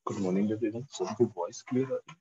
Good morning everyone, सबकी voice clear आ रही है?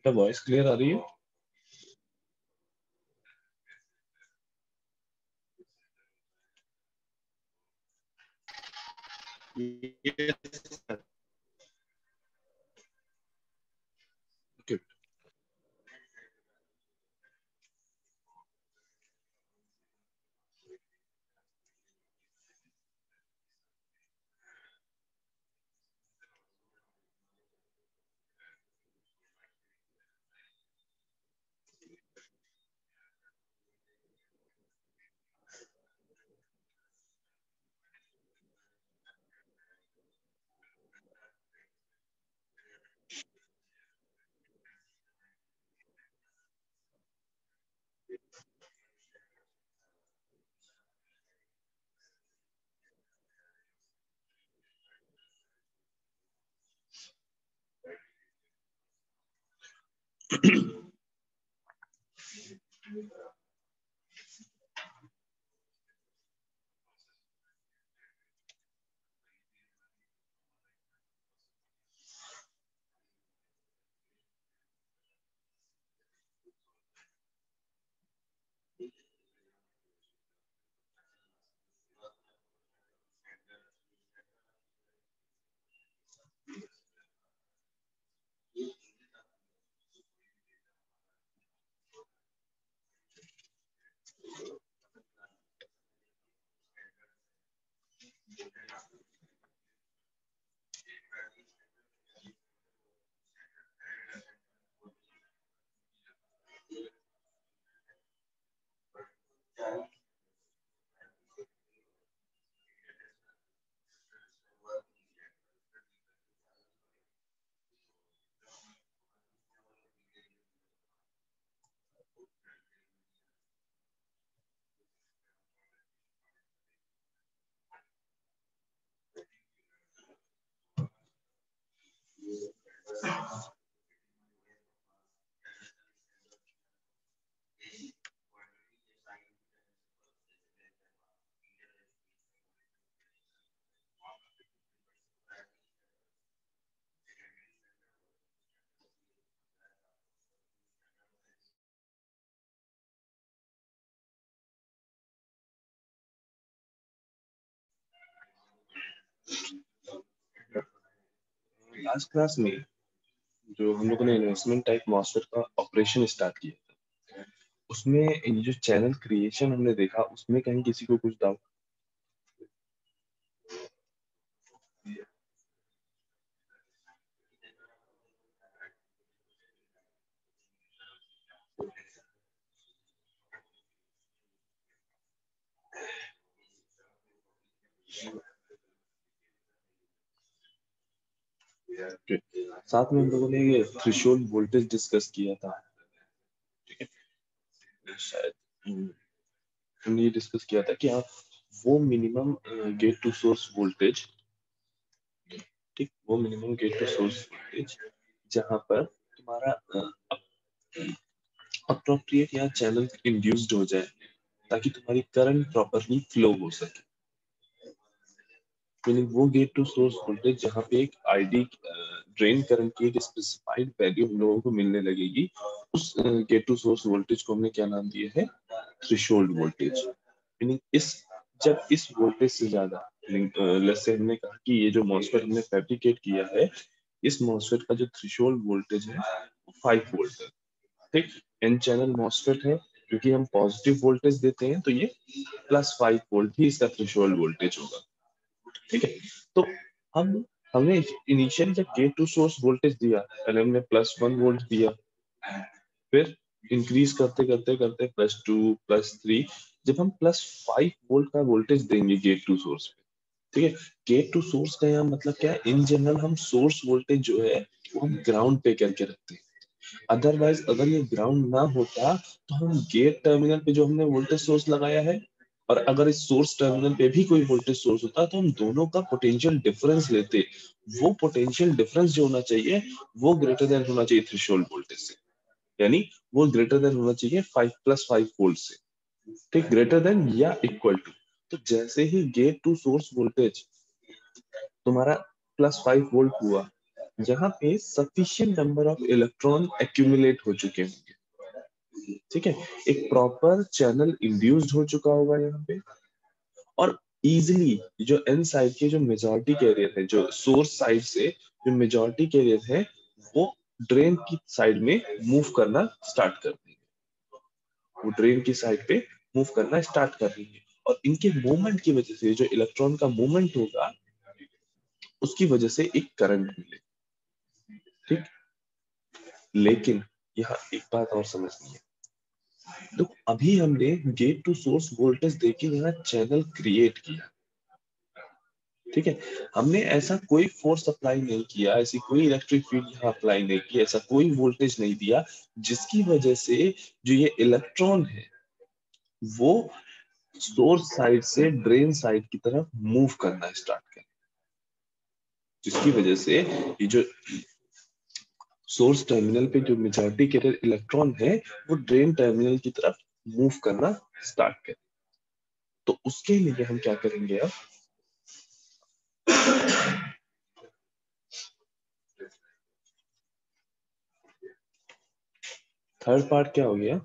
क्या वॉइस क्लियर आ रही है? Yes, Good. लास्ट क्लास में जो हम लोगों ने इन्वेस्टमेंट टाइप मॉस्फेट का ऑपरेशन स्टार्ट किया था, उसमें ये जो चैनल क्रिएशन हमने देखा, उसमें कहीं किसी को कुछ डाउट? साथ में हम लोगों ने ये थ्रेशोल्ड वोल्टेज डिस्कस किया था, ठीक है। शायद हमने ये डिस्कस किया था कि आप वो minimum gate to source voltage, ठीक, वो minimum gate to source voltage जहां पर तुम्हारा अप्रोप्रिएट या चैनल इंड्यूस्ड हो जाए ताकि तुम्हारी करंट प्रॉपरली फ्लो हो सके। मीनिंग वो गेट टू सोर्स वोल्टेज जहां पे एक आईडी ड्रेन करंट की एक स्पेसिफाइड वैल्यू हम लोगों को मिलने लगेगी, उस गेट टू सोर्स वोल्टेज को हमने क्या नाम दिया है? Threshold voltage. मीनिंग इस जब इस वोल्टेज से ज्यादा, लेट्स से हमने कहा कि ये जो मॉसफेट हमने फैब्रिकेट किया है, इस मॉसफेट का जो थ्रेशोल्ड वोल्टेज है वो 5 वोल्ट है, ठीक। एन चैनल मॉसफेट है, क्योंकि हम पॉजिटिव वोल्टेज देते हैं तो ये +5 वोल्ट ही इसका थ्रेशोल्ड वोल्टेज होगा, ठीक है। तो हम हमने इनिशियली जब गेट टू सोर्स वोल्टेज दिया, पहले हमने +1 वोल्ट दिया, फिर इंक्रीज करते करते करते +2 +3, जब हम +5 वोल्ट का वोल्टेज देंगे गेट टू सोर्स पे, ठीक है। गेट टू सोर्स का यहाँ मतलब क्या है? इन जनरल हम सोर्स वोल्टेज जो है वो हम ग्राउंड पे करके रखते हैं। अदरवाइज अगर ये ग्राउंड ना होता तो हम गेट टर्मिनल पे जो हमने वोल्टेज सोर्स लगाया है, और अगर इस सोर्स टर्मिनल पे भी कोई वोल्टेज सोर्स होता तो हम दोनों का पोटेंशियल डिफरेंस लेते। वो पोटेंशियल डिफरेंस जो होना चाहिए वो ग्रेटर देन होना चाहिए थ्रेशोल्ड वोल्टेज से, यानी वो ग्रेटर देन होना चाहिए 5 + 5 वोल्ट से, ठीक, ग्रेटर देन या इक्वल टू। तो जैसे ही गेट टू सोर्स वोल्टेज तुम्हारा +5 वोल्ट हुआ, जहां पे sufficient number of electron accumulate हो चुके होंगे, ठीक है, एक प्रॉपर चैनल इंड्यूस्ड हो चुका होगा यहाँ पे, और इजिली जो एन साइड के जो मेजॉरिटी कैरियर है, जो सोर्स साइड से जो मेजॉरिटी कैरियर है, वो ड्रेन की साइड में मूव करना स्टार्ट कर देंगे, वो ड्रेन की साइड पे मूव करना स्टार्ट कर देंगे, और इनके मूवमेंट की वजह से जो इलेक्ट्रॉन का मूवमेंट होगा उसकी वजह से एक करंट मिले, ठीक। लेकिन यहाँ एक बात और समझनी है, तो अभी हमने गेट टू सोर्स वोल्टेज देके यहाँ चैनल क्रिएट किया, ठीक है। हमने ऐसा कोई फोर्स अप्लाई नहीं किया, ऐसी कोई इलेक्ट्रिक फील्ड यहाँ अप्लाई नहीं की, ऐसा कोई वोल्टेज नहीं दिया जिसकी वजह से जो ये इलेक्ट्रॉन है वो सोर्स साइड से ड्रेन साइड की तरफ मूव करना स्टार्ट करे, जिसकी वजह से ये जो सोर्स टर्मिनल पे जो मेजॉरिटी कैरियर इलेक्ट्रॉन है वो ड्रेन टर्मिनल की तरफ मूव करना स्टार्ट करे। तो उसके लिए हम क्या करेंगे अब, थर्ड पार्ट क्या हो गया?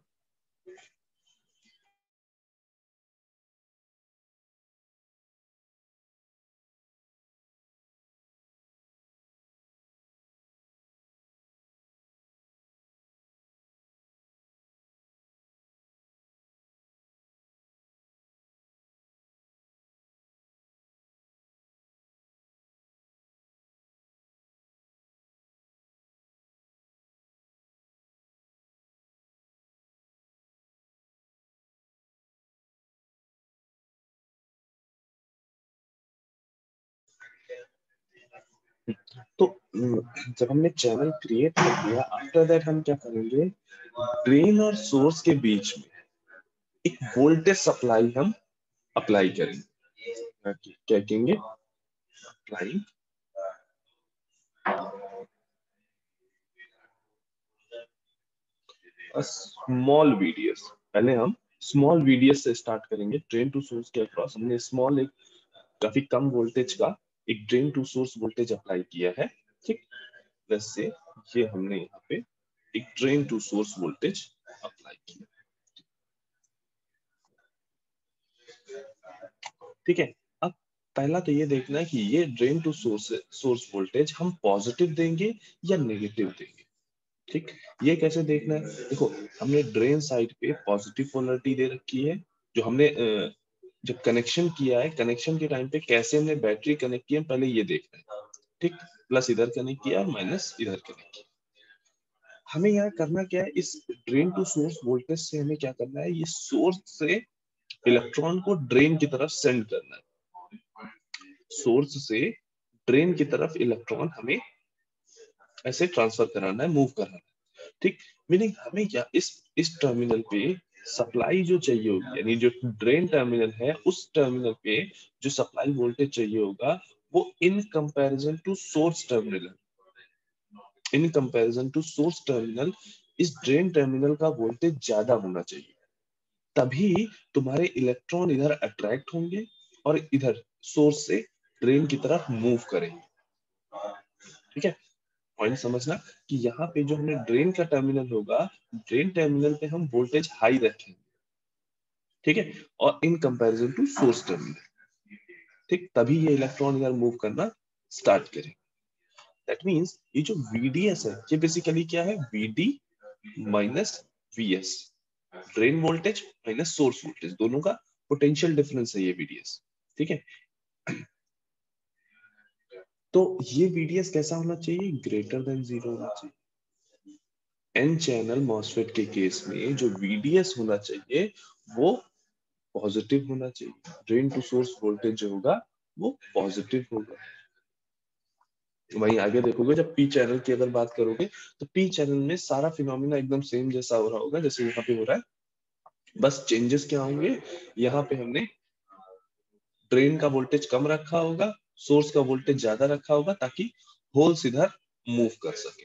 तो जब हमने चैनल क्रिएट कर दिया, आफ्टर दैट हम क्या करेंगे, ड्रेन और सोर्स के बीच में एक वोल्टेज सप्लाई हम अप्लाई करेंगे, क्या कहेंगे? Apply small VDS. पहले हम स्मॉल वीडीएस से स्टार्ट करेंगे, ड्रेन टू सोर्स के अक्रॉस हमने स्मॉल, एक काफी कम वोल्टेज का एक drain to source voltage apply किया है, ठीक। वैसे ये हमने यहाँ पे एक drain to source voltage apply किया, ठीक है। अब पहला तो ये देखना है कि ये ड्रेन टू सोर्स वोल्टेज हम पॉजिटिव देंगे या नेगेटिव देंगे। ठीक, ये कैसे देखना है? देखो, हमने ड्रेन साइड पे पॉजिटिव पोलरिटी दे रखी है। जो हमने जब कनेक्शन किया है, कनेक्शन के टाइम पे कैसे हमने बैटरी कनेक्ट किया पहले ये देखना है। ठीक, प्लस इधर कनेक्ट किया और माइनस इधर कनेक्ट किया। हमें यहाँ करना क्या है, इस ड्रेन टू सोर्स वोल्टेज से हमें क्या करना है, ये सोर्स से इलेक्ट्रॉन को ड्रेन की तरफ सेंड करना है। सोर्स से ड्रेन की तरफ इलेक्ट्रॉन हमें ऐसे ट्रांसफर कराना है, मूव कराना है। ठीक, मीनिंग हमें क्या इस टर्मिनल पे सप्लाई जो चाहिए होगी, यानी जो ड्रेन टर्मिनल है उस टर्मिनल पे जो सप्लाई वोल्टेज चाहिए होगा वो in comparison to source terminal, in comparison to source terminal इस ड्रेन टर्मिनल का वोल्टेज ज्यादा होना चाहिए। तभी तुम्हारे इलेक्ट्रॉन इधर अट्रैक्ट होंगे और इधर सोर्स से ड्रेन की तरफ मूव करेंगे। ठीक है, पॉइंट समझना कि यहाँ पे जो हमने ड्रेन का टर्मिनल होगा, ड्रेन टर्मिनल पे हम वोल्टेज हाई रखेंगे। ठीक है, और in comparison to source terminal, ठीक, तभी ये इलेक्ट्रॉन इधर मूव करना स्टार्ट करें। दैट मींस ये जो VDS है ये बेसिकली क्या है, VD minus VS, drain voltage minus source voltage, दोनों का पोटेंशियल डिफरेंस है ये VDS। ठीक है, तो ये VDS कैसा होना चाहिए, ग्रेटर देन 0 होना चाहिए। एन चैनल मॉसफेट के केस में जो VDS होना चाहिए वो पॉजिटिव होना चाहिए। ड्रेन टू सोर्स वोल्टेज जो होगा वो पॉजिटिव होगा। वहीं आगे देखोगे जब पी चैनल की अगर बात करोगे तो पी चैनल में सारा फिनोमिना एकदम सेम जैसा हो रहा होगा जैसे यहाँ पे हो रहा है। बस चेंजेस क्या होंगे, यहाँ पे हमने ड्रेन का वोल्टेज कम रखा होगा, सोर्स का वोल्टेज ज्यादा रखा होगा ताकि होल्स इधर मूव कर सके।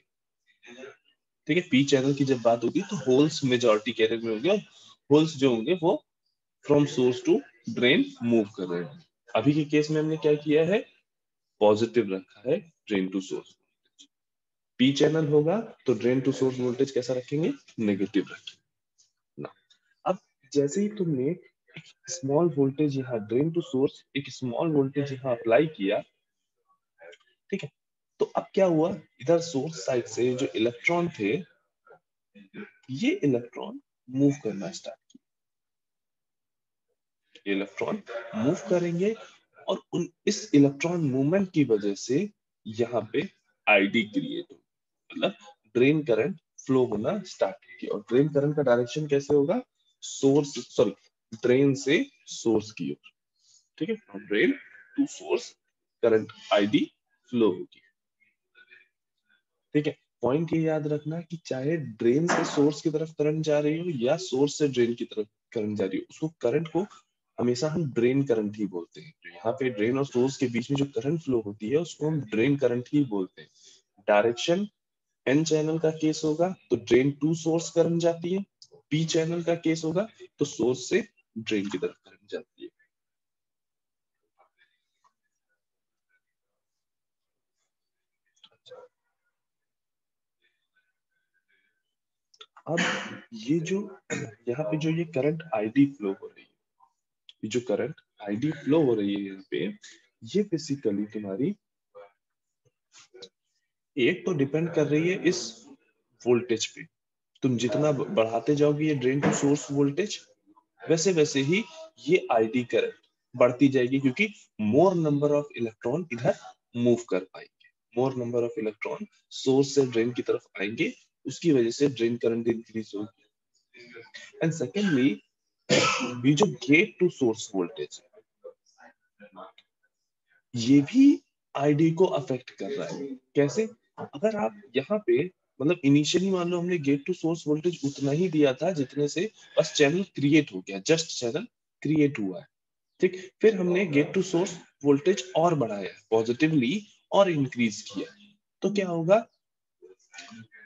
ठीक है, पी चैनल की जब बात होगी तो होल्स मेजॉरिटी कैरियर में होंगे और होल्स जो होंगे वो from source to drain move कर रहे हैं। अभी के केस में हमने क्या किया है, पॉजिटिव रखा है drain to source. P channel होगा तो ड्रेन टू सोर्स वोल्टेज कैसा रखेंगे, नेगेटिव रखेंगे ना। अब जैसे ही तुमने एक स्मॉल वोल्टेज यहाँ ड्रेन टू सोर्स एक स्मॉल वोल्टेज यहाँ अप्लाई किया, ठीक है, तो अब क्या हुआ, इधर सोर्स साइड से जो इलेक्ट्रॉन थे ये इलेक्ट्रॉन मूव करना स्टार्ट किया। इलेक्ट्रॉन मूव करेंगे और उन इस इलेक्ट्रॉन मूवमेंट की वजह से यहाँ पे आईडी क्रिएट हो, मतलब ड्रेन करंट फ्लो होना स्टार्ट किया। और ड्रेन करंट का डायरेक्शन कैसे होगा, सोर्स सॉरी ड्रेन से सोर्स की ओर। ठीक है, drain to source current ID flow होगी। ठीक है, पॉइंट ये याद रखना कि चाहे ड्रेन से सोर्स की तरफ करंट जा रही हो या सोर्स से ड्रेन की तरफ करंट जा रही हो, उसको करंट को हमेशा हम ड्रेन करंट ही बोलते हैं। तो यहाँ पे ड्रेन और सोर्स के बीच में जो करंट फ्लो होती है उसको हम ड्रेन करंट ही बोलते हैं। डायरेक्शन एन चैनल का केस होगा तो ड्रेन टू सोर्स करंट जाती है, पी चैनल का केस होगा तो सोर्स से ड्रेन की तरफ करंट जाती है। अब ये जो यहाँ पे जो ये करंट आईडी फ्लो हो रही है, ये जो करंट आईडी फ्लो हो रही है यहाँ पे, ये बेसिकली तुम्हारी एक तो डिपेंड कर रही है इस वोल्टेज पे। तुम जितना बढ़ाते जाओगे ये ड्रेन टू सोर्स वोल्टेज, वैसे वैसे ही ये आईडी करंट बढ़ती जाएगी, क्योंकि मोर नंबर ऑफ इलेक्ट्रॉन इधर मूव कर पाएंगे, मोर नंबर ऑफ इलेक्ट्रॉन सोर्स से ड्रेन की तरफ आएंगे, उसकी वजह से ड्रेन करंट इंक्रीज होगी। एंड सेकेंडली ये जो गेट टू सोर्स वोल्टेज ये भी आईडी को अफेक्ट कर रहा है। कैसे, अगर आप यहाँ पे मतलब इनिशियली मान लो हमने गेट टू सोर्स वोल्टेज उतना ही दिया था जितने से बस चैनल क्रिएट हो गया, जस्ट चैनल क्रिएट हुआ है। ठीक, फिर हमने गेट टू सोर्स वोल्टेज और बढ़ाया पॉजिटिवली और इंक्रीज किया, तो क्या होगा,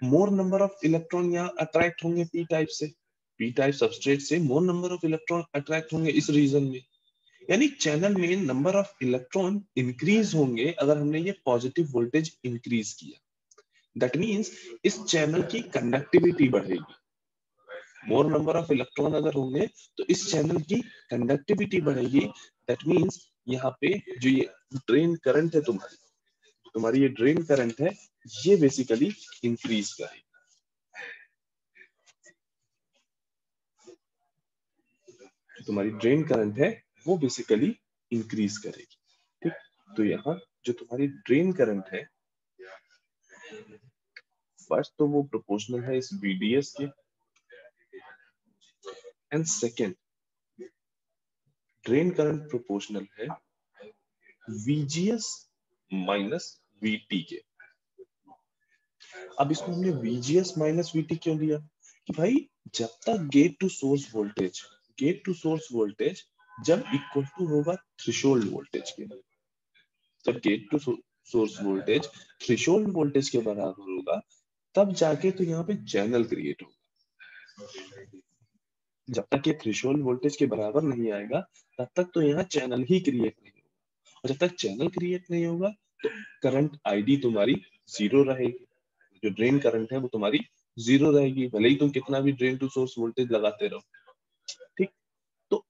मोर नंबर ऑफ इलेक्ट्रॉन यहाँ अट्रैक्ट होंगे पी टाइप से, पी टाइप सबस्ट्रेट से मोर नंबर ऑफ इलेक्ट्रॉन अट्रैक्ट होंगे इस रीजन में, यानी चैनल में नंबर ऑफ इलेक्ट्रॉन इंक्रीज होंगे अगर हमने ये पॉजिटिव वोल्टेज इंक्रीज किया। दैट मींस इस चैनल की कंडक्टिविटी बढ़ेगी। मोर नंबर ऑफ इलेक्ट्रॉन अगर होंगे तो इस चैनल की कंडक्टिविटी बढ़ेगी। दैट मींस यहाँ पे जो ये ड्रेन करंट है तुम्हारी ये ड्रेन करंट है, ये बेसिकली इंक्रीज करेगी। तुम्हारी ड्रेन करंट है वो बेसिकली इंक्रीज करेगी। ठीक, तो यहाँ जो तुम्हारी ड्रेन करंट है, फर्स्ट तो वो प्रोपोर्शनल है इस VDS के, and second drain current proportional है VGS माइनस VT के। अब इसको हमने VGS माइनस VT क्यों लिया? कि भाई जब तक गेट टू सोर्स वोल्टेज जब इक्वल टू होगा थ्रेशोल्ड वोल्टेज के, जब gate to source voltage threshold voltage के बराबर होगा, तब जाके तो यहाँ पे चैनल क्रिएट होगा। जब तक ये थ्रेशोल्ड वोल्टेज के बराबर नहीं आएगा, तब तक तो यहाँ चैनल ही क्रिएट नहीं होगा, और जब तक चैनल क्रिएट नहीं होगा तो करंट ID तुम्हारी जीरो रहेगी। जो ड्रेन करंट है वो तुम्हारी जीरो रहेगी, भले ही तुम कितना भी ड्रेन टू सोर्स वोल्टेज लगाते रहो। ठीक, तो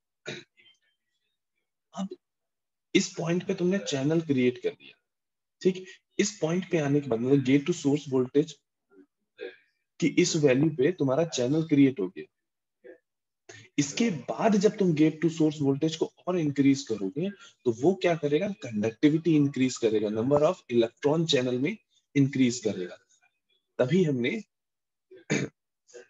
अब इस पॉइंट पे तुमने चैनल क्रिएट कर दिया। ठीक, इस पॉइंट पे आने के बाद मतलब गेट टू सोर्स वोल्टेज की इस वैल्यू पे तुम्हारा चैनल क्रिएट हो गया। इसके बाद जब तुम गेट टू सोर्स वोल्टेज को और इंक्रीज करोगे तो वो क्या करेगा, कंडक्टिविटी इंक्रीज करेगा, नंबर ऑफ इलेक्ट्रॉन चैनल में इंक्रीज करेगा। तभी हमने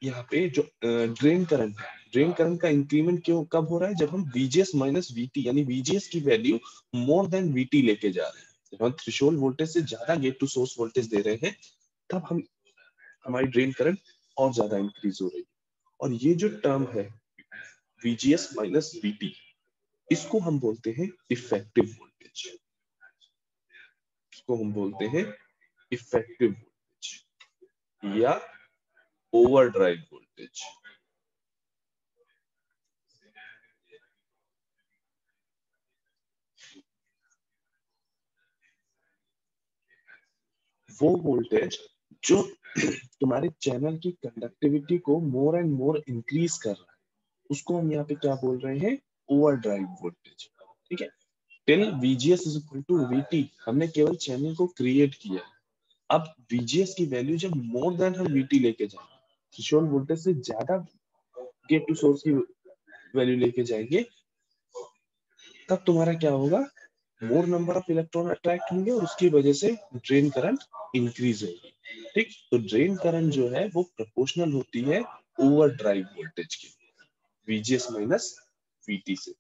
यहाँ पे जो ड्रेन करंट का इंक्रीमेंट क्यों कब हो रहा है, जब हम VGS माइनस VT यानी VGS की वैल्यू मोर देन VT लेके जा रहे हैं। जब हम थ्रेशोल्ड वोल्टेज से ज्यादा गेट टू सोर्स वोल्टेज दे रहे हैं, तब हम हमारी ड्रेन करंट और ज्यादा इंक्रीज हो रही है। और ये जो टर्म है VGS माइनस VT, इसको हम बोलते हैं इफेक्टिव वोल्टेज। इसको हम बोलते हैं इफेक्टिव वोल्टेज या ओवरड्राइव वोल्टेज। वो वोल्टेज जो तुम्हारे चैनल की कंडक्टिविटी को मोर एंड मोर इंक्रीज कर रहा है, उसको हम यहाँ पे क्या बोल रहे हैं, ओवरड्राइव वोल्टेज। ठीक है, till VGS is equal to VT हमने केवल चैनल को क्रिएट किया। अब VGS की वैल्यू जब मोर देन हम VT लेके जाएंगे, थ्रेशोल्ड वोल्टेज से ज्यादा गेट टू सोर्स की वैल्यू लेके जाएंगे, तब तुम्हारा क्या होगा, मोर नंबर ऑफ इलेक्ट्रॉन अट्रैक्ट होंगे और उसकी वजह से ड्रेन करंट इंक्रीज होगी। ठीक, तो ड्रेन करंट जो है वो प्रोपोर्शनल होती है ओवर ड्राइव वोल्टेज की, VGS माइनस VT से।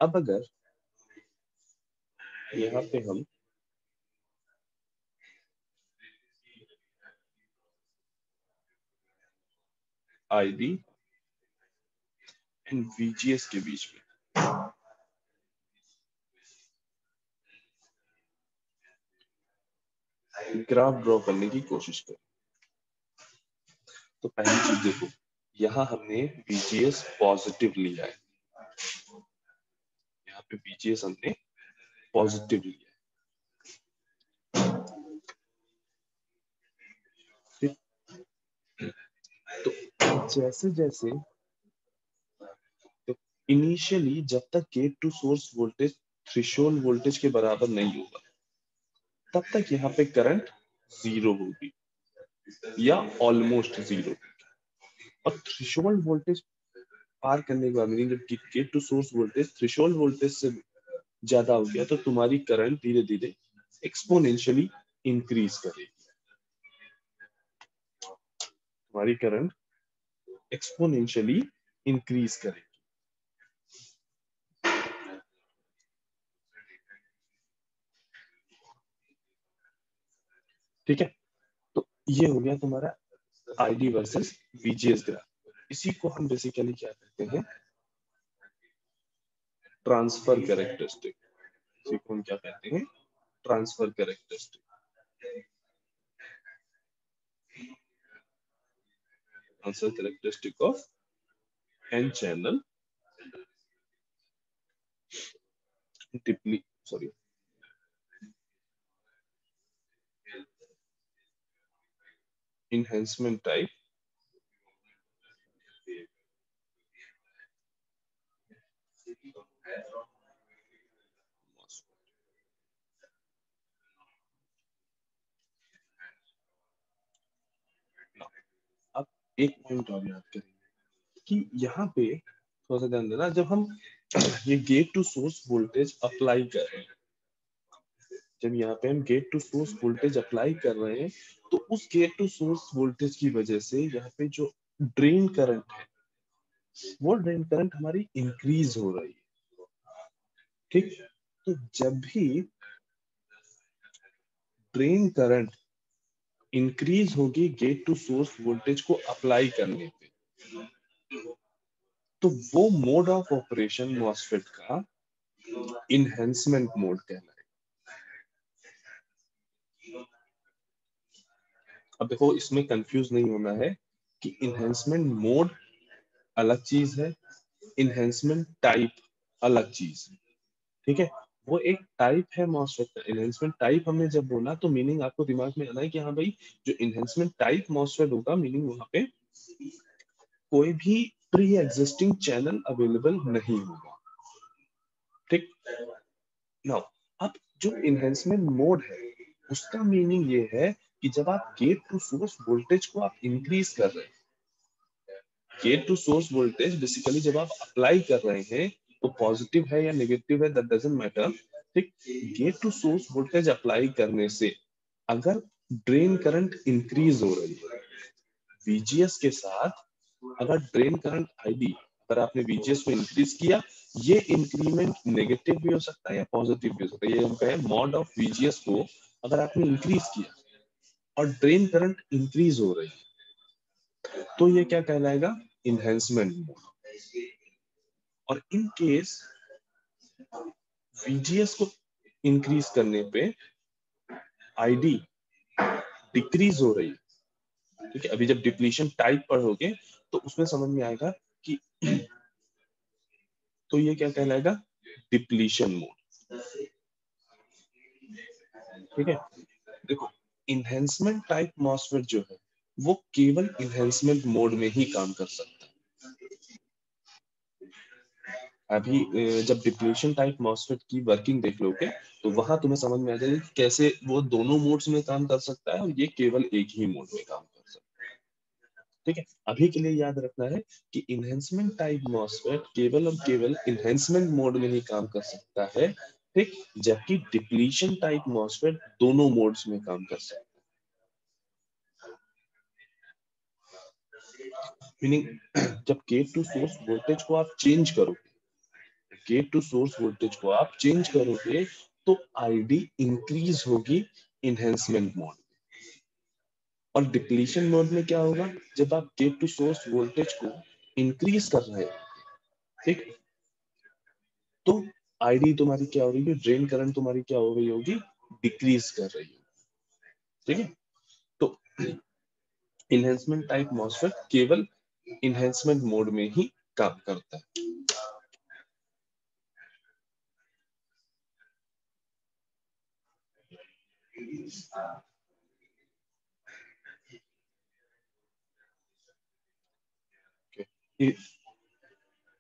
अब अगर यहाँ पे हम ID एंड VGS के बीच में ग्राफ ड्रॉ करने की कोशिश करें, तो पहली चीज देखो, यहाँ हमने VGS पॉजिटिव लिया है, यहाँ पे VGS हमने पॉजिटिव लिया है। तो जैसे जैसे तो इनिशियली जब तक gate to source voltage threshold voltage के बराबर नहीं होगा, तब तक यहाँ पे करंट जीरो होगी या ऑलमोस्ट जीरो। और थ्रेशोल्ड वोल्टेज पार करने के बाद जब gate to source voltage threshold voltage से ज्यादा हो गया, तो तुम्हारी करंट धीरे धीरे एक्सपोनेंशियली इंक्रीज करेगी। तुम्हारी करंट एक्सपोनेंशियली इंक्रीज करेगी। ठीक है, तो ये हो गया तुम्हारा ID वर्सेस VGS ग्राफ। इसी को हम बेसिकली क्या कहते हैं, ट्रांसफर कैरेक्टरिस्टिक। इसी को हम क्या कहते हैं, transfer characteristic. Transfer characteristic of n channel sorry enhancement type अब एक पॉइंट और याद करेंगे कि यहाँ पे थोड़ा सा ध्यान देना, जब हम ये gate to source voltage apply कर रहे हैं, जब यहाँ पे हम gate to source voltage apply कर रहे हैं, तो उस गेट टू सोर्स वोल्टेज की वजह से यहाँ पे जो ड्रेन करंट है, वो ड्रेन करंट हमारी इंक्रीज हो रही है। ठीक, तो जब भी ड्रेन करंट इंक्रीज होगी गेट टू सोर्स वोल्टेज को अप्लाई करने पे, तो वो मोड ऑफ ऑपरेशन मॉसफेट का इनहेंसमेंट मोड कहलाएगा। अब देखो, इसमें कंफ्यूज नहीं होना है कि इनहेंसमेंट मोड अलग चीज है, इनहेंसमेंट टाइप अलग चीज है। ठीक है, वो एक टाइप है मॉसफेट का। इनहेंसमेंट टाइप हमने जब बोला तो मीनिंग आपको दिमाग में आना है कि हाँ भाई, जो इनहेंसमेंट टाइप मॉसफेट होगा, मीनिंग वहां पे कोई भी प्री एग्जिस्टिंग चैनल अवेलेबल नहीं होगा। ठीक, नाउ अब जो इनहेंसमेंट मोड है, उसका मीनिंग ये है कि जब आप गेट टू सोर्स वोल्टेज को आप इंक्रीज कर रहे हैं, gate to source voltage basically जब आप अप्लाई कर रहे हैं, तो पॉजिटिव है या नेगेटिव है दैट डजंट मैटर। ठीक, gate to source voltage apply करने से अगर ड्रेन करंट इंक्रीज हो रही है वीजीएस के साथ, अगर ड्रेन करंट आईडी, अगर आपने वीजीएस को इंक्रीज किया, ये इंक्रीमेंट नेगेटिव भी हो सकता है या पॉजिटिव भी हो सकता है। ये हम कहें मॉड ऑफ वीजीएस को अगर आपने इंक्रीज किया और ड्रेन करंट इंक्रीज हो रही है, तो ये क्या कहलाएगा? Enhancement mode. और इन केस वीजीएस को इंक्रीज करने पे आईडी डिक्रीज हो रही है, ठीक है, अभी जब डिप्लीशन टाइप पढ़ोगे तो उसमें समझ में आएगा कि तो ये क्या कहलाएगा? Depletion mode. ठीक है, देखो, इनहेंसमेंट टाइप मॉसफेट जो है वो केवल इनहेंसमेंट मोड में ही काम कर सकता है। अभी जब डिप्लीशन टाइप मॉसफेट की वर्किंग देख लोगे तो वहां तुम्हें समझ में आ जाएगा कि कैसे वो दोनों मोड्स में काम कर सकता है और ये केवल एक ही मोड में काम कर सकता है। ठीक है, अभी के लिए याद रखना है कि इनहेंसमेंट टाइप मॉसफेट केवल और केवल इनहेंसमेंट मोड में ही काम कर सकता है। ठीक, जबकि डिप्लीशन टाइप मॉसफेट दोनों मोड्स में काम कर सकता है। मीनिंग जब गेट टू सोर्स वोल्टेज को आप चेंज करोगे, गेट टू सोर्स वोल्टेज को आप चेंज करोगे, तो आईडी इंक्रीज होगी इनहेंसमेंट मोड। और डिप्लीशन मोड में क्या होगा? जब आप गेट टू सोर्स वोल्टेज को इंक्रीज कर रहे हैं, ठीक, तो आईडी तुम्हारी क्या हो रही है? ड्रेन करंट तुम्हारी क्या हो रही होगी? डिक्रीज कर रही है। ठीक है, तो इनहेंसमेंट टाइप मॉसफेट केवल इनहेंसमेंट मोड में ही काम करता है। okay.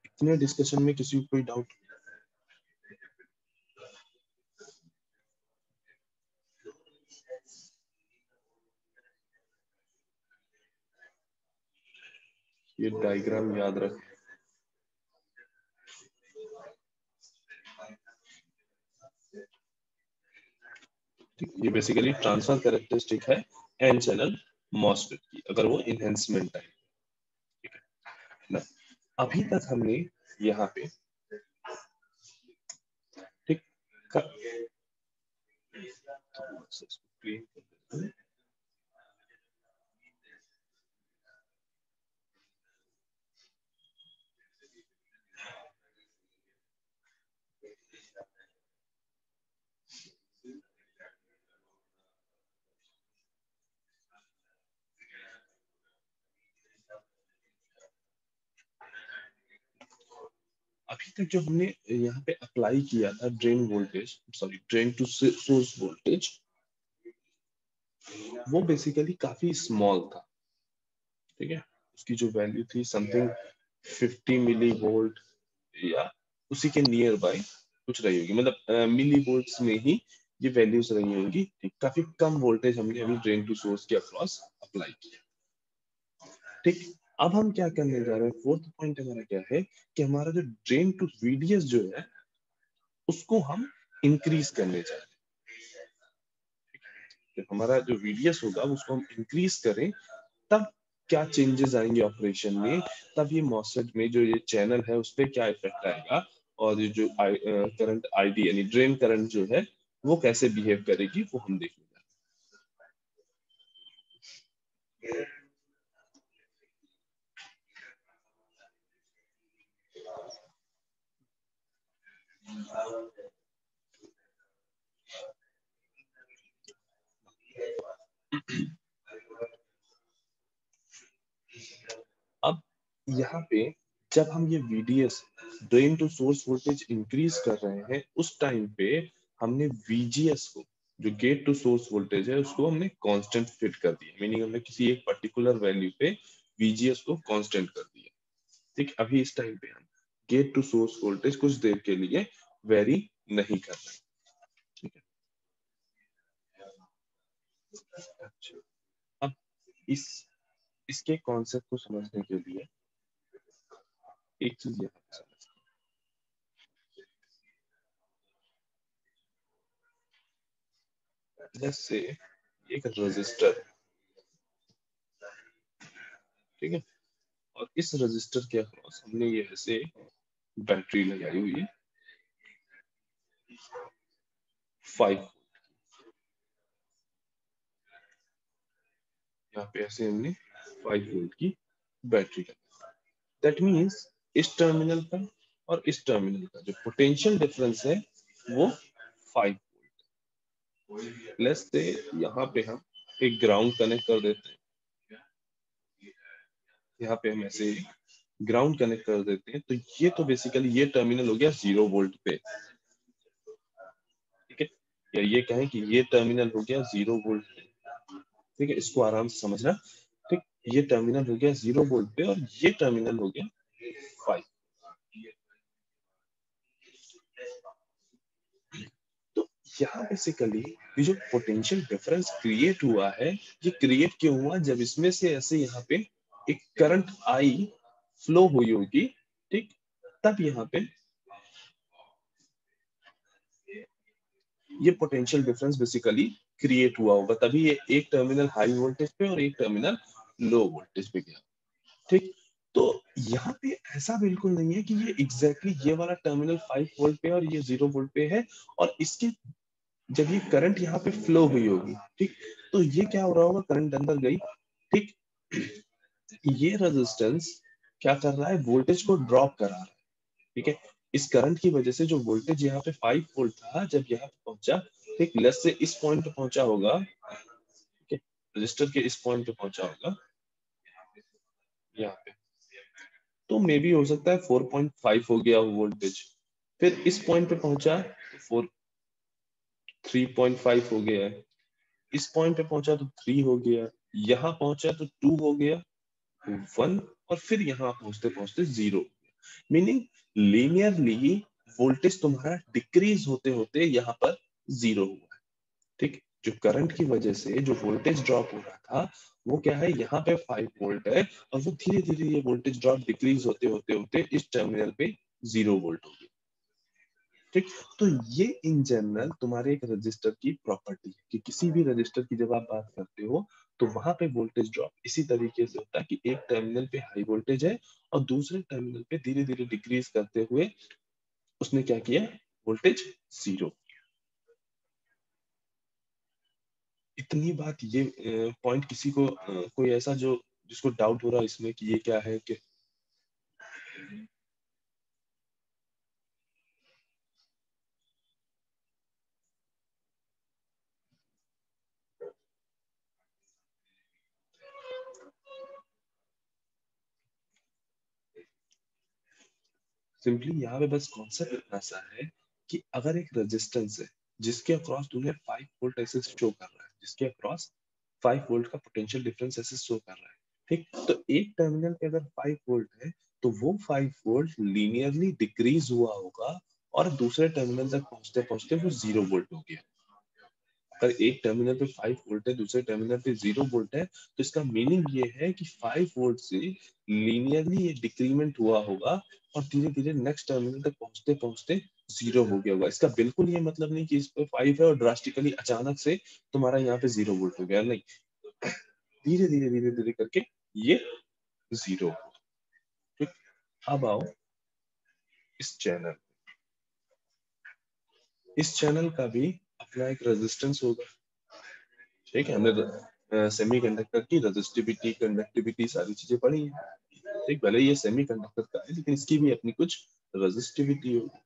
इतने डिस्कशन में किसी को कोई डाउट? ये डायग्राम याद रख, ये बेसिकली ट्रांसफर कैरेक्टरिस्टिक है एन चैनल मॉसफेट की, अगर वो इनहेंसमेंट है। ठीक है ना, अभी तक हमने यहाँ पे, ठीक, अभी तक जो हमने यहाँ पे अप्लाई किया था drain voltage, sorry drain to source voltage, वो बेसिकली काफी स्मॉल था, ठीक है। उसकी जो वैल्यू थी समथिंग 50 मिली वोल्ट या उसी के नियर बाय कुछ रही होगी, मतलब मिली वोल्ट्स में ही ये वैल्यूज रही होंगी, ठीक। काफी कम वोल्टेज हमने अभी ड्रेन टू सोर्स के अक्रॉस अप्लाई किया, ठीक। अब हम क्या करने जा रहे हैं, फोर्थ पॉइंट हमारा क्या है कि हमारा जो ड्रेन टू वीडीएस जो है उसको हम इंक्रीज करने जा रहे हैं। जब हमारा जो वीडीएस होगा उसको हम इंक्रीज करें, तब क्या चेंजेस आएंगे ऑपरेशन में, तब ये मॉसफेट में जो ये चैनल है उस पर क्या इफेक्ट आएगा, और ये जो करंट आईडी यानी ड्रेन करंट जो है वो कैसे बिहेव करेगी, वो हम देखेंगे। अब यहाँ पे जब हम ये VDS drain to source voltage increase कर रहे हैं, उस टाइम पे हमने VGS को, जो गेट टू सोर्स वोल्टेज है, उसको हमने कांस्टेंट फिट कर दिया, मीनिंग हमने किसी एक पर्टिकुलर वैल्यू पे VGS को कांस्टेंट कर दिया, ठीक। अभी इस टाइम पे हम गेट टू सोर्स वोल्टेज कुछ देर के लिए वेरी नहीं कर रहे, ठीक है। अच्छा, अब इस इसके कॉन्सेप्ट को समझने के लिए एक चीज यहाँ पे समझते हैं। जैसे एक रजिस्टर, ठीक है, और इस रजिस्टर के अक्रॉस हमने ये ऐसे बैटरी लगाई हुई है 5, यहाँ पे ऐसे हमने 5 वोल्ट की बैटरी लगाई। दैट मीन्स इस टर्मिनल का और इस टर्मिनल का जो पोटेंशियल डिफरेंस है वो 5 वोल्ट। प्लस से यहाँ पे हम एक ग्राउंड कनेक्ट कर देते हैं, यहाँ पे हम ऐसे ग्राउंड कनेक्ट कर देते हैं, तो ये तो बेसिकली ये टर्मिनल हो गया 0 वोल्ट पे, ठीक है। या ये कहें कि ये टर्मिनल हो गया 0 वोल्ट पे, ठीक है, इसको आराम से समझना, ठीक। ये टर्मिनल हो गया 0 वोल्ट पे और ये टर्मिनल हो गया 5। तो यहाँ बेसिकली ये जो पोटेंशियल डिफरेंस क्रिएट हुआ है, ये क्रिएट क्यों हुआ, जब इसमें से ऐसे यहाँ पे एक करंट आई फ्लो हुई होगी, ठीक, तब यहाँ पे ये पोटेंशियल डिफरेंस बेसिकली क्रिएट हुआ होगा, तभी ये एक टर्मिनल हाई वोल्टेज पे और एक टर्मिनल लो वोल्टेज पे गया, ठीक। तो यहाँ पे ऐसा बिल्कुल नहीं है कि ये एग्जैक्टली ये वाला टर्मिनल 5 वोल्ट पे और ये 0 वोल्ट पे है, और इसके जब ये करंट यहाँ पे फ्लो हुई होगी, ठीक, तो ये क्या हो रहा होगा, करंट अंदर गई, ठीक। ये रेजिस्टेंस क्या कर रहा है, वोल्टेज को ड्रॉप करा रहा है, ठीक है। इस करंट की वजह से जो वोल्टेज यहाँ पे 5 वोल्ट था, जब यहाँ पे पहुंचा, ठीक, लेस से इस पॉइंट पे पहुंचा होगा, ठीक है, रजिस्टर के इस पॉइंट पे पहुंचा होगा यहाँ पे, तो मे बी हो सकता है 4.5 हो गया वोल्टेज, फिर इस पॉइंट पे पहुंचा तो 3.5 हो गया है, इस पॉइंट पे पहुंचा तो 3 हो गया, यहाँ पहुंचा तो 2 हो गया, 1, और फिर यहाँ पहुंचते पहुंचते 0, मीनिंग लीनियरली वोल्टेज तुम्हारा डिक्रीज होते होते यहाँ पर 0 हुआ है, ठीक। जो करंट की वजह से जो वोल्टेज ड्रॉप हो रहा था, वो क्या है, यहाँ पे 5 वोल्ट है, और वो धीरे धीरे ये वोल्टेज ड्रॉप डिक्रीज होते होते होते इस टर्मिनल पे 0 वोल्ट हो गया, ठीक। तो ये इन जनरल तुम्हारे एक रजिस्टर की प्रॉपर्टी है कि किसी भी रजिस्टर की जब आप बात करते हो, तो वहां पे वोल्टेज ड्रॉप इसी तरीके से होता है कि एक टर्मिनल पे हाई वोल्टेज है और दूसरे टर्मिनल पे धीरे धीरे डिक्रीज करते हुए उसने क्या किया, वोल्टेज 0। इतनी बात ये पॉइंट किसी को कोई ऐसा जो जिसको डाउट हो रहा है इसमें कि ये क्या है कि सिंपली यहाँ पे बस कॉन्सेप्ट इतना सा है कि अगर एक रेजिस्टेंस है जिसके अक्रॉस तुम्हें 5 वोल्ट ऐसे शो कर रहा है, जिसके अक्रॉस 5 वोल्ट का पोटेंशियल डिफरेंस ऐसे शो कर रहा है, ठीक, तो एक टर्मिनल पे अगर 5 वोल्ट है तो वो 5 वोल्ट लीनियरली डिक्रीज हुआ होगा और दूसरे टर्मिनल तक पहुंचते पहुंचते वो 0 वोल्ट हो गया। अगर एक टर्मिनल पे 5 वोल्ट है, दूसरे टर्मिनल पे 0 वोल्ट है, तो इसका मीनिंग ये है कि 5 वोल्ट से लीनियरली ये डिक्रीमेंट हुआ होगा और धीरे धीरे नेक्स्ट टर्मिनल तक पहुंचते पहुंचते 0 हो गया होगा। इसका बिल्कुल ये मतलब नहीं कि इस पे 5 है और ड्रास्टिकली अचानक से तुम्हारा यहाँ पे 0 वोल्ट हो गया, नहीं, धीरे धीरे करके ये 0। ठीक, अब आओ इस चैनल, इस चैनल का भी अपना एक रेजिस्टेंस होगा। ठीक है, हमने सेमीकंडक्टर की रेजिस्टिविटी, कंडक्टिविटी सारी चीजें पढ़ी हैं। ठीक, भले ये सेमीकंडक्टर का है लेकिन इसकी भी अपनी कुछ रेजिस्टिविटी होगी।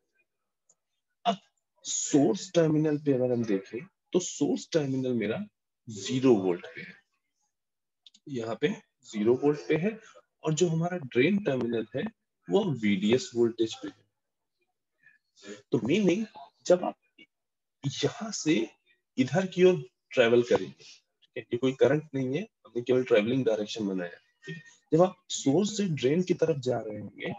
अब सोर्स टर्मिनल पे अगर हम देखें तो सोर्स टर्मिनल मेरा 0 वोल्ट पे है, यहाँ पे 0 वोल्ट पे है, और जो हमारा ड्रेन टर्मिनल है वो VDS वोल्टेज पे है। तो मीनिंग जब आप यहाँ से इधर की ओर ट्रेवल करेंगे, ठीक है, ये कोई करंट नहीं है, हमने केवल ट्रेवलिंग डायरेक्शन बनाया है, ठीक है, जब आप सोर्स से ड्रेन की तरफ जा रहे होंगे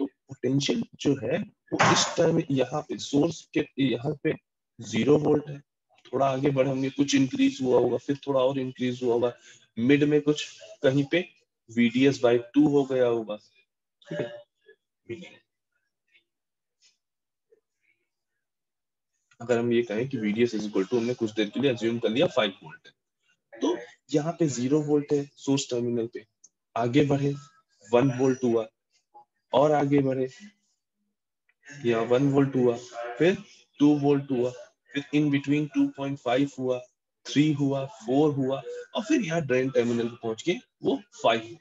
तो पोटेंशियल जो है वो इस टाइम यहाँ पे सोर्स के यहाँ पे 0 वोल्ट है, थोड़ा आगे बढ़े होंगे कुछ इंक्रीज हुआ होगा, फिर थोड़ा और इंक्रीज हुआ होगा, मिड में कुछ कहीं पे VDS/2 हो गया होगा। ठीक है, अगर हम ये कहें कि VDS इज इक्वल टू, हमने कुछ देर के लिए अज्यूम कर लिया 5 वोल्ट है, तो यहाँ पे 0 वोल्ट है सोर्स टर्मिनल पे, आगे बढ़े 1 वोल्ट हुआ, और आगे बढ़े यहाँ 1 वोल्ट हुआ, फिर 2 वोल्ट हुआ, फिर इन बिटवीन 2.5 हुआ, 3 हुआ, 4 हुआ, और फिर यहाँ ड्रेन टर्मिनल पे पहुंच के वो 5।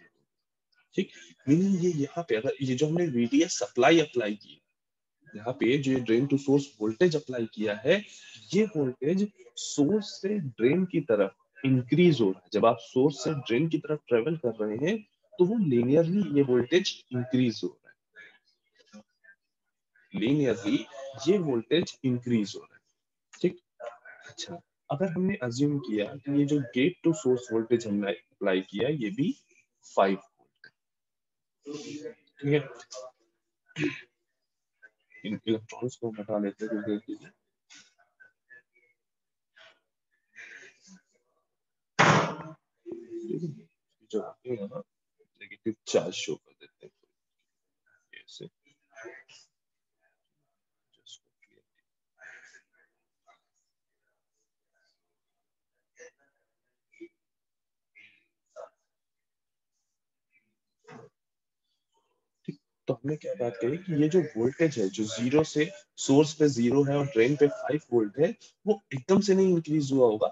ठीक, मीनिंग ये यहाँ पे अगर ये जो हमने VDS सप्लाई अप्लाई की, यहाँ पे जो drain to source voltage apply किया है, ये वोल्टेज सोर्स से ड्रेन की तरफ इंक्रीज हो रहा है। जब आप सोर्स से ड्रेन की तरफ ट्रेवल कर रहे हैं तो वो लीनियरली ये वोल्टेज इंक्रीज हो रहा है, लीनियरली ये वोल्टेज इंक्रीज हो रहा है। ठीक, अच्छा, अगर हमने अज्यूम किया कि ये जो गेट टू सोर्स वोल्टेज हमने अप्लाई किया ये भी 5 वोल्ट, ठीक है, इन इलेक्ट्रॉन्स को हटा लेते हैं कुछ देर के लिए। जो नेगेटिव चार्ज शो कर देते हैं ऐसे। तो हमने क्या बात कही कि ये जो वोल्टेज है जो 0 से सोर्स पे 0 है और ड्रेन पे 5 वोल्ट है, वो एकदम से नहीं इंक्रीज हुआ होगा,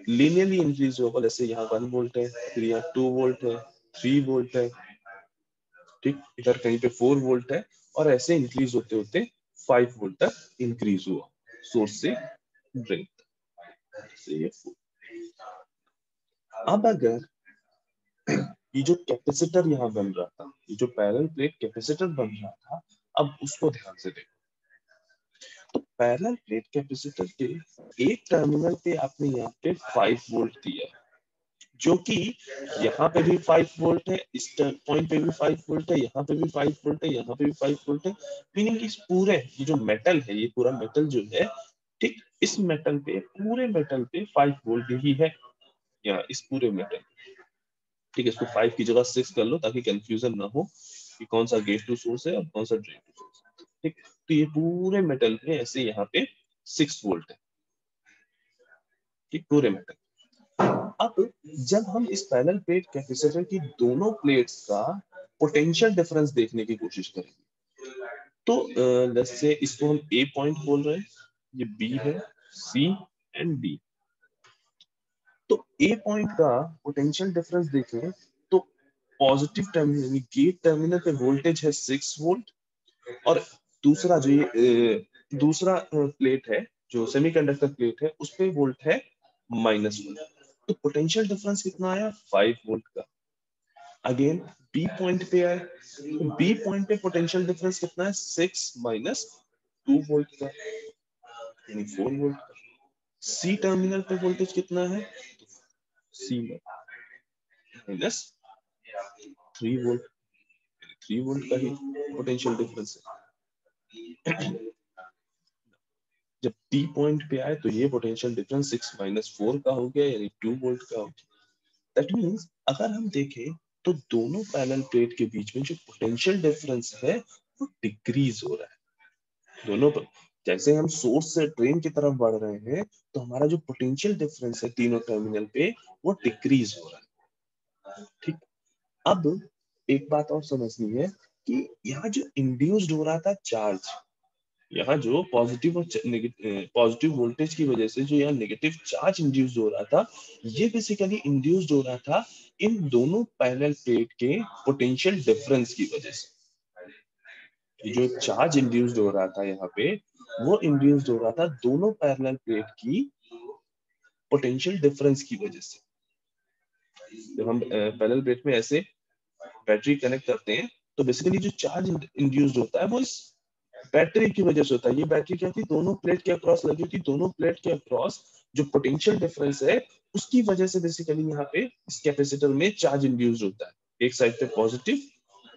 लीनियरली इंक्रीज होगा। जैसे यहाँ 1 वोल्ट है, फिर यहाँ 2 वोल्ट है, 3 वोल्ट है, ठीक, इधर कहीं पे 4 वोल्ट है, और ऐसे इंक्रीज होते होते 5 वोल्ट तक इंक्रीज हुआ सोर्स से ड्रेन से ये 4। अब अगर ये जो कैपेसिटर यहाँ बन रहा था, ये जो पैरेलल प्लेट कैपेसिटर बन रहा था, अब उसको ध्यान से देखो। तो पैरेलल प्लेट कैपेसिटर के एक टर्मिनल पे आपने यहाँ पे 5 वोल्ट दिया, जो कि यहाँ पे भी 5 वोल्ट है, इस पॉइंट पे भी 5 वोल्ट है, यहाँ पे भी 5 वोल्ट है, यहाँ पे भी 5 वोल्ट है। मीनिंग इस पूरे ये जो मेटल है, ये पूरा मेटल जो है, ठीक, इस मेटल पे, पूरे मेटल पे 5 वोल्ट ही है, यहाँ इस पूरे मेटल, ठीक है, इसको 5 की जगह 6 कर लो ताकि कंफ्यूजन ना हो कि कौन सा गेट टू सोर्स है और कौन सा ड्रेन टू सोर्स है। ठीक, तो ये पूरे मेटल में ऐसे यहाँ पे 6 वोल्ट है, ठीक, पूरे मेटल। अब जब हम इस पैरेलल प्लेट कैपेसिटर की दोनों प्लेट्स का पोटेंशियल डिफरेंस देखने की कोशिश करेंगे, तो लेट्स से इसको हम ए पॉइंट बोल रहे हैं, ये बी है, सी एंड डी। तो ए पॉइंट का पोटेंशियल डिफरेंस देखें तो पॉजिटिव टर्मिनल गेट टर्मिनल पे वोल्टेज है 6 वोल्ट, और दूसरा जो ये दूसरा प्लेट है जो सेमीकंडक्टर प्लेट है उस पे वोल्ट है -1। तो पोटेंशियल डिफरेंस कितना आया 5 वोल्ट का। अगेन बी पॉइंट पे आए तो बी पॉइंट पे पोटेंशियल डिफरेंस कितना है 6 माइनस 2 वोल्ट का यानी 4 वोल्ट का। सी टर्मिनल पे वोल्टेज कितना है सी माइनस 3 वोल्ट 3 वोल्ट का ही पोटेंशियल डिफरेंस है। जब टी पॉइंट पे आए तो ये पोटेंशियल डिफरेंस 6 माइनस 4 का हो गया यानी 2 वोल्ट का हो गया। दैट मींस अगर हम देखें तो दोनों पैरेलल प्लेट के बीच में जो पोटेंशियल डिफरेंस है वो डिक्रीज हो रहा है। दोनों पर जैसे हम सोर्स से ड्रेन की तरफ बढ़ रहे हैं तो हमारा जो पोटेंशियल डिफरेंस है तीनों टर्मिनल पे वो डिक्रीज हो रहा है। ठीक, अब एक बात और समझनी है कि यहाँ जो इंड्यूस्ड हो रहा था चार्ज, यहाँ जो पॉजिटिव और पॉजिटिव वोल्टेज की वजह से जो यहाँ नेगेटिव चार्ज इंड्यूस हो रहा था, ये बेसिकली इंड्यूस्ड हो रहा था इन दोनों पैरेलल प्लेट के पोटेंशियल डिफरेंस की वजह से। जो चार्ज इंड्यूस्ड हो रहा था यहाँ पे वो इंड्यूस्ड हो रहा था दोनों पैरेलल प्लेट की पोटेंशियल डिफरेंस की वजह से। जब हम पैरेलल प्लेट में ऐसे बैटरी कनेक्ट करते हैं तो बेसिकली जो चार्ज इंड्यूस्ड होता है वो इस बैटरी की वजह से होता है। ये बैटरी क्या थी दोनों प्लेट के अक्रॉस लगी थी, दोनों प्लेट के अक्रॉस जो पोटेंशियल डिफरेंस है उसकी वजह से बेसिकली यहाँ पे इस कैपेसिटर में चार्ज इंड्यूस्ड होता है, एक साइड पे पॉजिटिव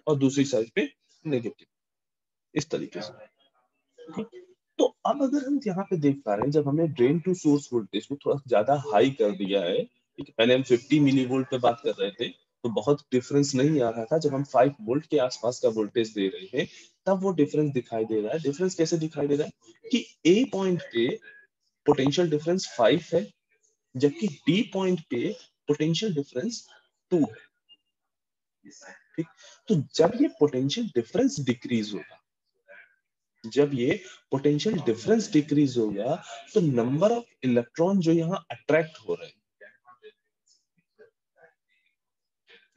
और दूसरी साइड पे नेगेटिव, इस तरीके से। तो अब अगर हम यहाँ पे देख पा रहे हैं जब हमने ड्रेन टू सोर्स वोल्टेज को थोड़ा ज्यादा हाई कर दिया है, ठीक है, पहले हम 50 मिली वोल्ट पे बात कर रहे थे तो बहुत डिफरेंस नहीं आ रहा था, जब हम 5 वोल्ट के आसपास का वोल्टेज दे रहे हैं तब वो डिफरेंस दिखाई दे रहा है। डिफरेंस कैसे दिखाई दे रहा है कि ए पॉइंट पे पोटेंशियल डिफरेंस 5 है जबकि डी पॉइंट पे पोटेंशियल डिफरेंस 2 है। ठीक, तो जब ये पोटेंशियल डिफरेंस डिक्रीज होगा, जब ये पोटेंशियल डिफरेंस डिक्रीज होगा तो नंबर ऑफ इलेक्ट्रॉन जो यहाँ अट्रैक्ट हो रहे हैं,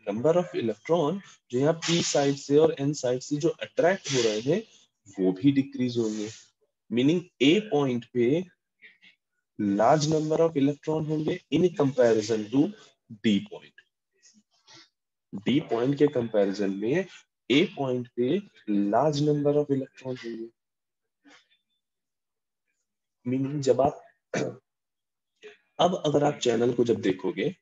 नंबर ऑफ इलेक्ट्रॉन जो यहाँ पी साइड से और एन साइड से जो अट्रैक्ट हो रहे हैं वो भी डिक्रीज होंगे। मीनिंग ए पॉइंट पे लार्ज नंबर ऑफ इलेक्ट्रॉन होंगे in comparison to D point. D point के कंपैरिजन में ए पॉइंट पे लार्ज नंबर ऑफ इलेक्ट्रॉन होंगे। मीनिंग जब आप अब अगर आप चैनल को जब देखोगे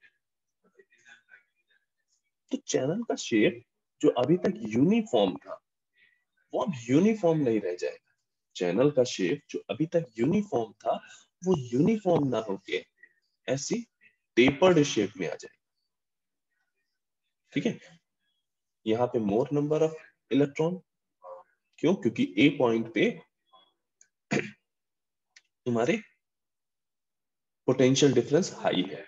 तो चैनल का शेप जो अभी तक यूनिफॉर्म था वो अब यूनिफॉर्म नहीं रह जाएगा। चैनल का शेप जो अभी तक यूनिफॉर्म था वो यूनिफॉर्म ना होके ऐसी टेपर्ड शेप में आ जाएगा। ठीक है, यहाँ पे मोर नंबर ऑफ इलेक्ट्रॉन, क्यों? क्योंकि ए पॉइंट पे तुम्हारे पोटेंशियल डिफरेंस हाई है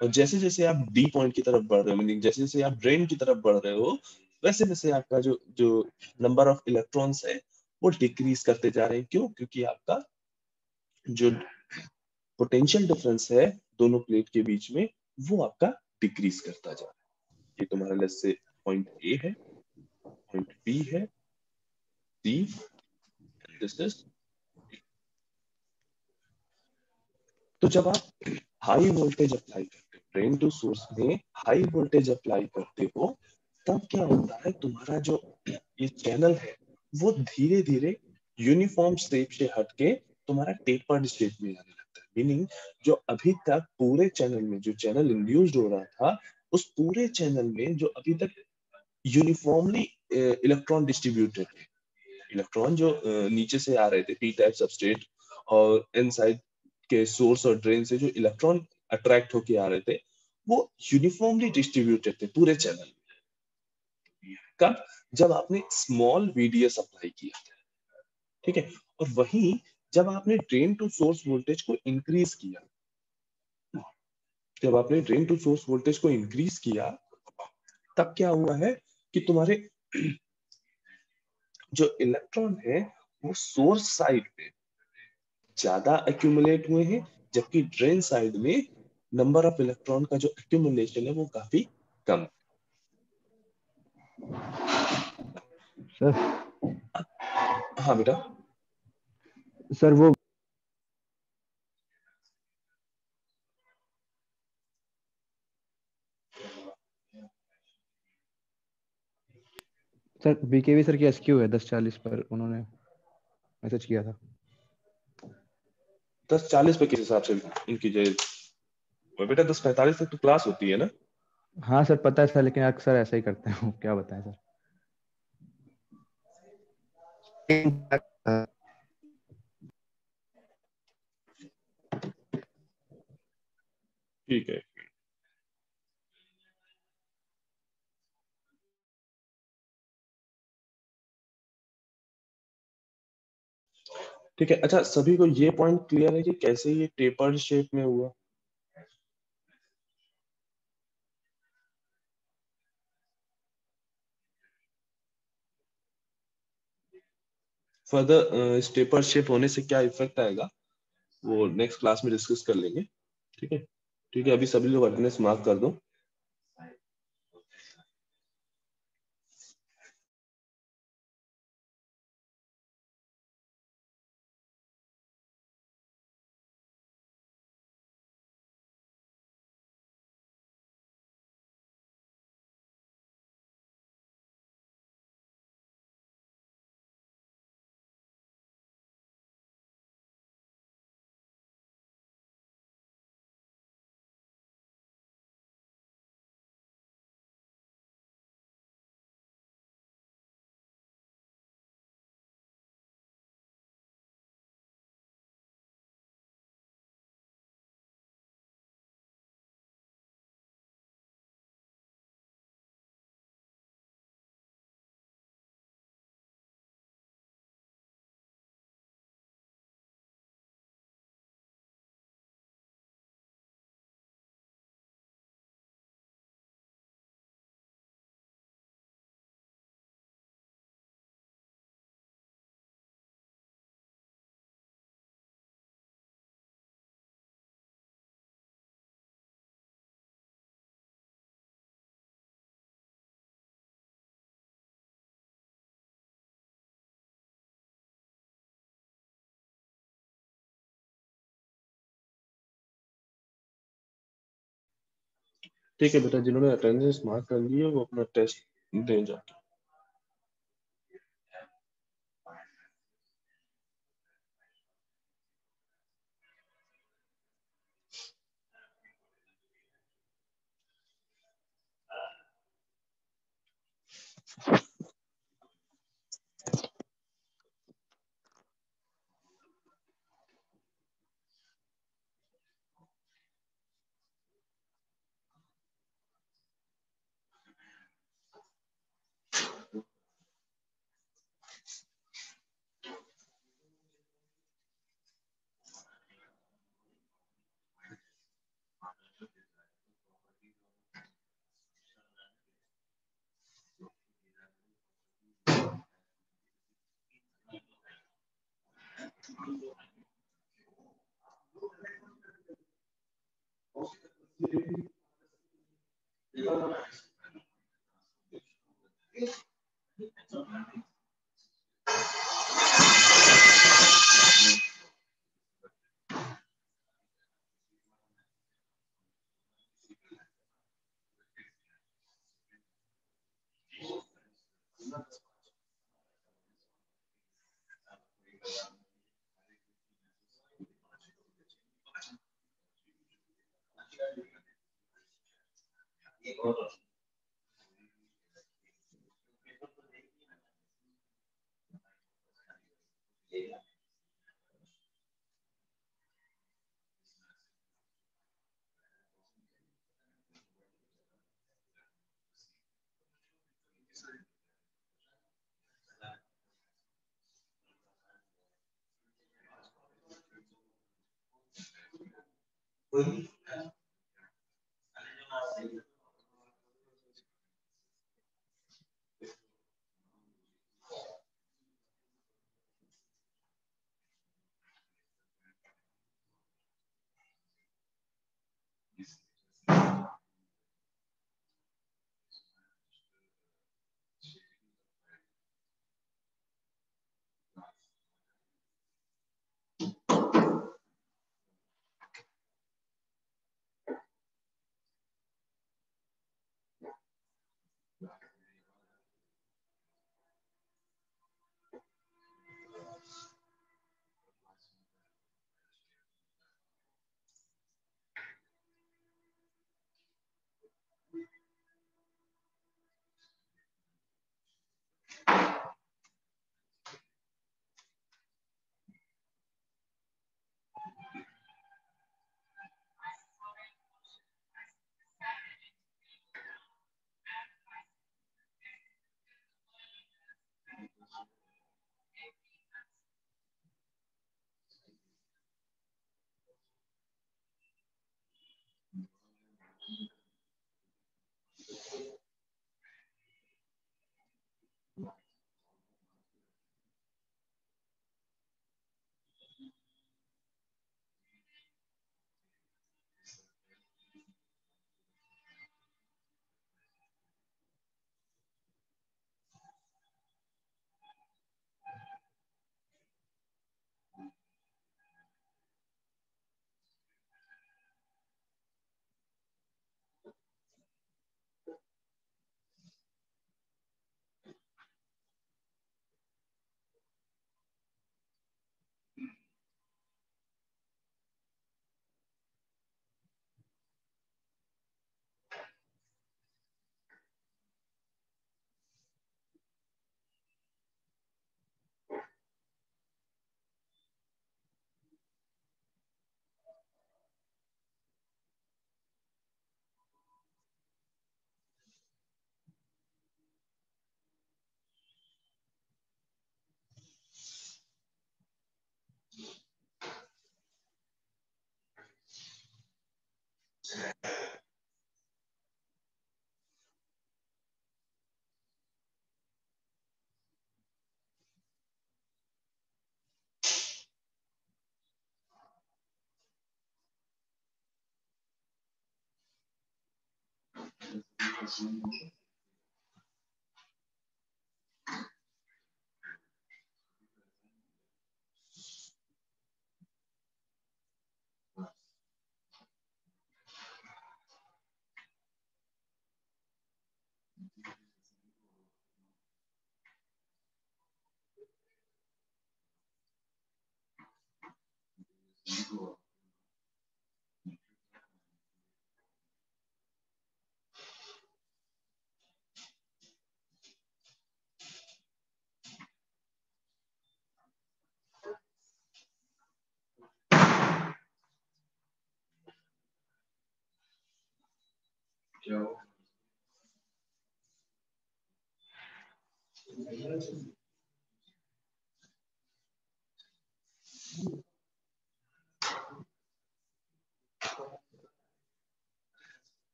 और जैसे जैसे आप डी पॉइंट की तरफ बढ़ रहे हो, मीनिंग जैसे जैसे आप ड्रेन की तरफ बढ़ रहे हो वैसे वैसे आपका जो जो नंबर ऑफ इलेक्ट्रॉन्स है वो डिक्रीज करते जा रहे हैं। क्यों? क्योंकि आपका जो पोटेंशियल डिफरेंस है दोनों प्लेट के बीच में वो आपका डिक्रीज करता जा रहा है। ये तुम्हारा लेट्स से पॉइंट ए है, पॉइंट बी है, सी, दिस इज। तो जब आप हाई वोल्टेज अप्लाई करते हो ड्रेन टू सोर्स में, हाई वोल्टेज अप्लाई करते हो तब क्या होता है तुम्हारा जो ये चैनल है वो धीरे धीरे यूनिफॉर्म शेप से हटके तुम्हारा टेपर्ड शेप में आने लगता है। मीनिंग जो अभी तक पूरे चैनल में जो चैनल इंड्यूस्ड हो रहा था उस पूरे चैनल में जो अभी तक यूनिफॉर्मली इलेक्ट्रॉन डिस्ट्रीब्यूटेड है, इलेक्ट्रॉन जो नीचे से आ रहे थे पी टाइप सबस्ट्रेट और एन साइड के सोर्स और ड्रेन से जो इलेक्ट्रॉन अट्रैक्ट होके आ रहे थे वो यूनिफॉर्मली डिस्ट्रीब्यूटेड थे पूरे चैनल में। कब? जब आपने स्मॉल वीडीएस अप्लाई किया, ठीक है, और वहीं जब आपने ड्रेन टू सोर्स वोल्टेज को इंक्रीज किया, जब आपने ड्रेन टू सोर्स वोल्टेज को इंक्रीज किया तब क्या हुआ है कि तुम्हारे जो इलेक्ट्रॉन है वो सोर्स साइड पे ज्यादा एक्यूमुलेट हुए हैं जबकि ड्रेन साइड में नंबर ऑफ इलेक्ट्रॉन का जो एक्यूमुलेशन है वो काफी कम सर। है। हाँ बेटा। सर वो सर बीकेवी सर की एसक्यू है 10:40 पर, उन्होंने मैसेज किया था। 10:40 पे किस हिसाब से इनकी जय? बेटा 10:45 तक तो क्लास होती है ना। हाँ सर पता है सर, लेकिन अक्सर ऐसा ही करते हैं वो, क्या बताएं सर। ठीक है। ठीक है, अच्छा सभी को ये पॉइंट क्लियर है कि कैसे ये टेपर्ड शेप में हुआ? फर्दर इस टेपर्ड शेप होने से क्या इफेक्ट आएगा वो नेक्स्ट क्लास में डिस्कस कर लेंगे। ठीक है। ठीक है, अभी सभी लोग अटेंडेंस मार्क कर दो। ठीक है बेटा, जिन्होंने अटेंडेंस मार्क कर ली है वो अपना टेस्ट दें जाके।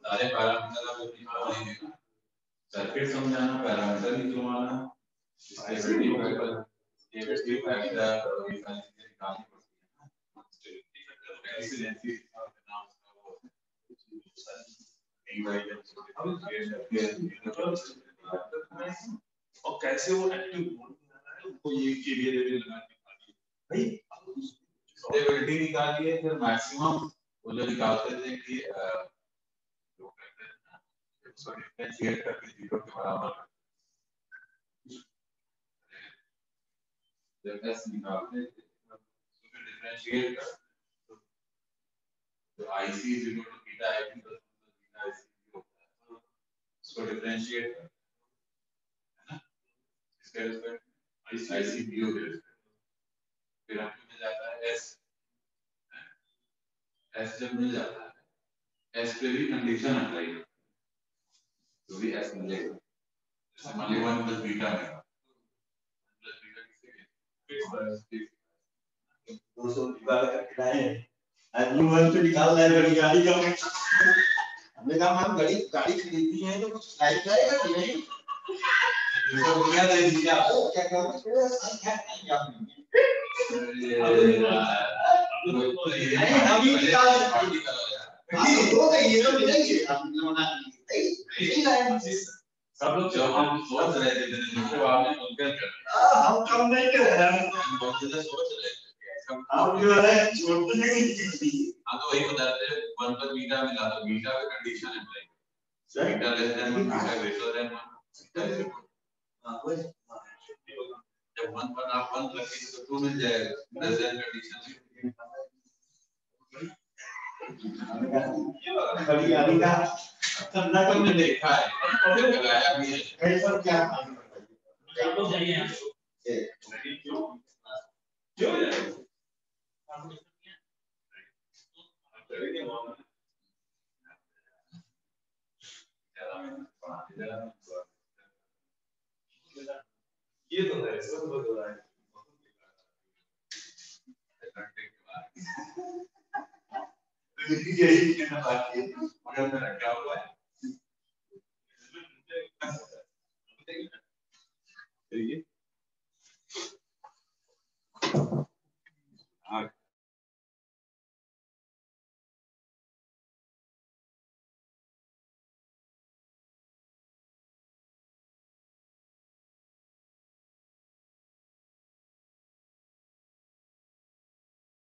सारे पैरामीटर आपको दिखाई देगा, सर्किट समझाना, पैरामीटर निकलवाना, स्टेबिलिटी फैक्टर, स्टेबिलिटी फैक्टर और ये सारी चीजें निकालनी पड़ती है ना, स्टेबिलिटी फैक्टर रेजिडेंसी ना उसका वो और कैसे वो एक्टिव मोड में आ रहा है उनको ये एरिया लेवल लगा के भाई स्टेबिलिटी निकालिए, फिर मैक्सिमम वो जो निकालते थे कि जो कहते हैं ना उसको डिफरेंशिएट करके 0 के बराबर जब s निकालते थे उसको डिफरेंशिएट कर तो IC is equal to beta IC plus beta IC होता है, उसको डिफरेंशिएट कर है ना, इसका रिस्पेक्ट IC BO के रिस्पेक्ट, फिर हमको मिल जाता है S जब मिल जाता है S पे भी कंडीशन अप्लाई है तो भी S मिलेगा, जैसे मान लीजिए 1 plus beta में 1 plus beta किससे फिक्स दोस्तों निकाल करके लाए आज वन से निकाल लाए बड़ी गाड़ी का हमने कहा हम गाड़ी खरीदनी है तो कुछ लाइक जाएगा कि नहीं तो क्या दे दीजिए आपको क्या क्या अभी निकाल तो ये तो मिलेंगे सब लोग जब हम सोच रहे थे दूसरे आपने मुनकर कर हम कम नहीं कर रहे हैं बहुत ज्यादा सोच रहे थे आप जो है छोड़ते नहीं हाँ तो वही बताते हैं 1 पर बीटा मिला तो बीटा का condition apply beta less than 1 beta greater than 1 हां वही जब 1 पर आप 1 रखेंगे तो 2 मिल जाएगा लेस देन कंडीशन बड़ी गाड़ी का ना हमने देखा है और लगाया भी है कहीं पर क्या तो चाहिए क्यों ये तो है सब बदल रहा है यही कहना बाकी है मगर मेरा क्या हुआ है